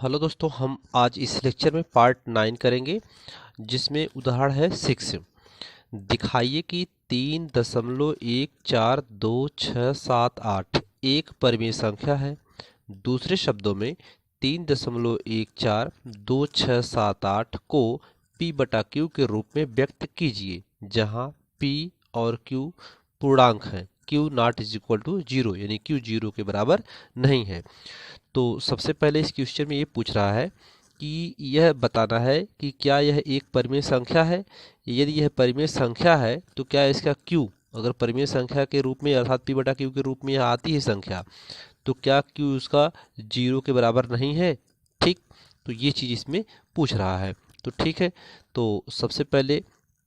Hello दोस्तों, हम आज इस लेक्चर में पार्ट 9 करेंगे जिसमें उदाहरण है 6। दिखाइए कि 3.14267 एक परिमेय संख्या है। दूसरे शब्दों में 3.14267 को p बटा q के रूप में व्यक्त कीजिए जहां p और q पूर्णांक हैं। q not is equal to 0 यानी q 0 के बराबर नहीं है। तो सबसे पहले इस क्वेश्चन में ये पूछ रहा है कि यह बताना है कि क्या यह एक परिमेय संख्या है। यदि यह परिमेय संख्या है तो क्या इसका q अगर परिमेय संख्या के रूप में अर्थात p बटा q के रूप में यह आती है संख्या, तो क्या q उसका 0 के बराबर नहीं है। ठीक, तो ये चीज़ इसमें पूछ रहा है। तो ठीक है, तो सबसे पहले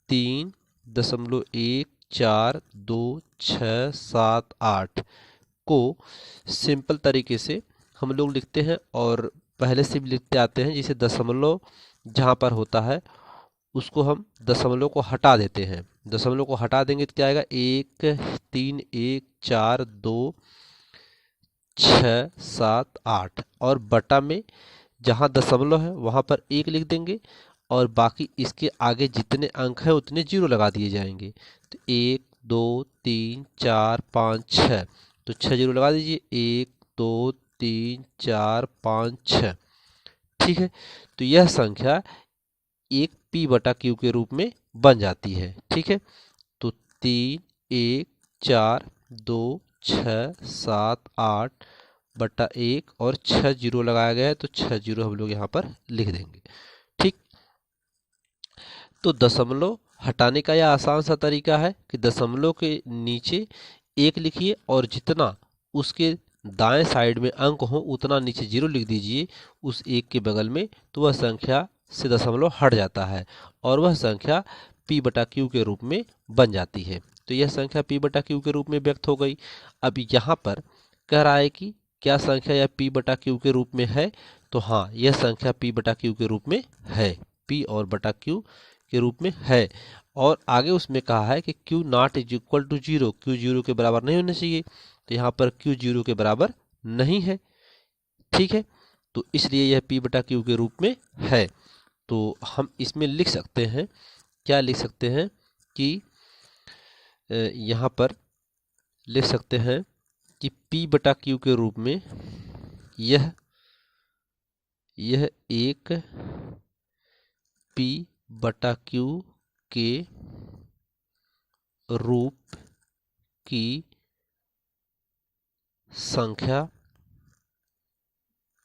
3.14267 को सिंपल तरीके से हम लोग लिखते हैं और पहले से भी लिखते आते हैं। जैसे दशमलव जहाँ पर होता है उसको हम दशमलव को हटा देते हैं। दशमलव को हटा देंगे तो क्या आएगा 13142 और बटा में जहाँ दशमलव है वहाँ पर 1 लिख देंगे और बाकी इसके आगे जितने अंक हैं उतने 0 लगा दिए जाएंगे। तो 1 2 3 4 5 6, तो 6 0 लगा दीजिए। 1 2 3 4 5 6। ठीक है, तो यह संख्या एक p बटा q के रूप में बन जाती है। ठीक है, तो 3 1 4 2 6 7 8 बटा 1 और 6 0 लगाया गया है तो 6 0 हम लोग यहाँ पर लिख देंगे। ठीक, तो दशमलव हटाने का यह आसान सा तरीका है कि दशमलव के नीचे 1 लिखिए और जितना उसके दाएं साइड में अंक हो उतना नीचे 0 लिख दीजिए उस 1 के बगल में, तो वह संख्या से दशमलव हट जाता है और वह संख्या p बटा q के रूप में बन जाती है। तो यह संख्या p बटा q के रूप में व्यक्त हो गई। अब यहाँ पर कह रहा है कि क्या संख्या यह p बटा q के रूप में है, तो हाँ, यह संख्या p बटा q के रूप में है, p और बटा q के रूप में है। और आगे उसमें कहा है कि q not is equal to 0, q 0 के बराबर नहीं होना चाहिए, तो यहाँ पर q 0 के बराबर नहीं है। ठीक है, तो इसलिए यह p बटा q के रूप में है। तो हम इसमें लिख सकते हैं, क्या लिख सकते हैं कि यहाँ पर लिख सकते हैं कि p बटा q के रूप में यह एक p बटा q के रूप की संख्या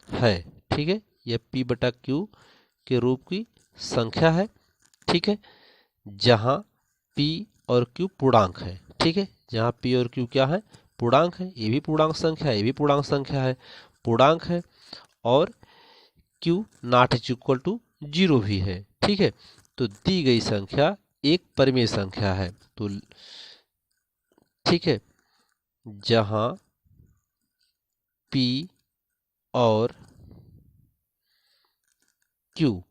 है। ठीक है, यह p बटा q के रूप की संख्या है। ठीक है, जहां p और q पूर्णांक है। ठीक है, जहां p और q क्या है, पूर्णांक है। ये भी पूर्णांक संख्या है, ये भी पूर्णांक संख्या है, पूर्णांक है और q not is equal to 0 भी है। ठीक है, तो दी गई संख्या एक परिमेय संख्या है। तो ठीक है, जहां p और q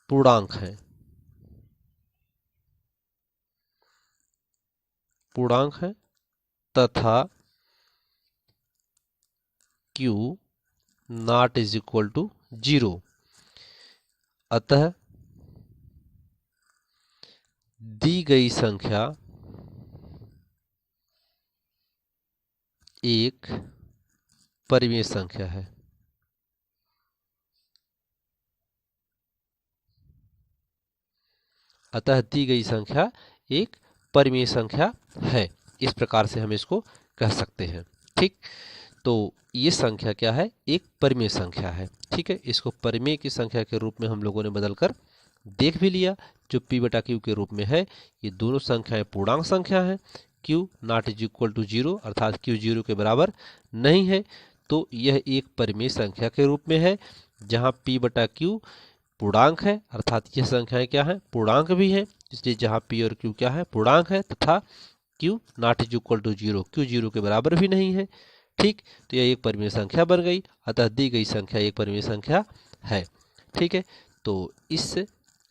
पूर्णांक है, पूर्णांक है तथा q not is equal to 0, अतः दी गई संख्या एक परिमेय संख्या है। अतः दी गई संख्या एक परिमेय संख्या है। इस प्रकार से हम इसको कह सकते हैं। ठीक, तो ये संख्या क्या है, एक परिमेय संख्या है। ठीक है, इसको परिमेय की संख्या के रूप में हम लोगों ने बदलकर देख भी लिया। जो p बटा q के रूप में है, ये दोनों संख्याएं पूर्णांक संख्या है। q not is equal to 0 अर्थात q 0 के बराबर नहीं है, तो यह एक परिमेय संख्या के रूप में है। जहां p बटा q पूर्णांक है अर्थात यह संख्याएं क्या है, पूर्णांक भी है, इसलिए जहां p और q क्या है, पूर्णांक है तथा q not is equal to 0, q 0 के बराबर भी नहीं है। ठीक, तो यह एक परिमेय संख्या बन गई, अतः दी गई संख्या एक परिमेय संख्या है। ठीक है, तो इस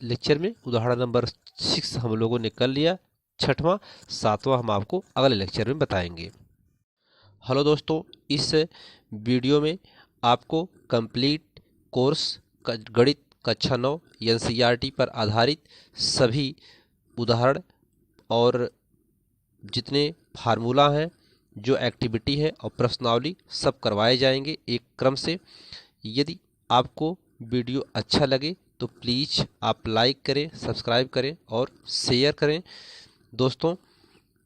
लेक्चर में उदाहरण नंबर 6 हम लोगों ने कर लिया। छठवां सातवां हम आपको अगले लेक्चर में बताएंगे। हेलो दोस्तों, इस वीडियो में आपको कंप्लीट कोर्स गणित कक्षा 9 NCERT पर आधारित सभी उदाहरण और जितने फार्मूला हैं, जो एक्टिविटी है और प्रश्नावली सब करवाए जाएंगे एक क्रम से। यदि आपको वीडियो अच्छा लगे तो प्लीज़ आप लाइक करें, सब्सक्राइब करें और शेयर करें। दोस्तों,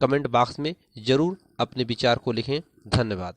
कमेंट बॉक्स में ज़रूर अपने विचार को लिखें। धन्यवाद।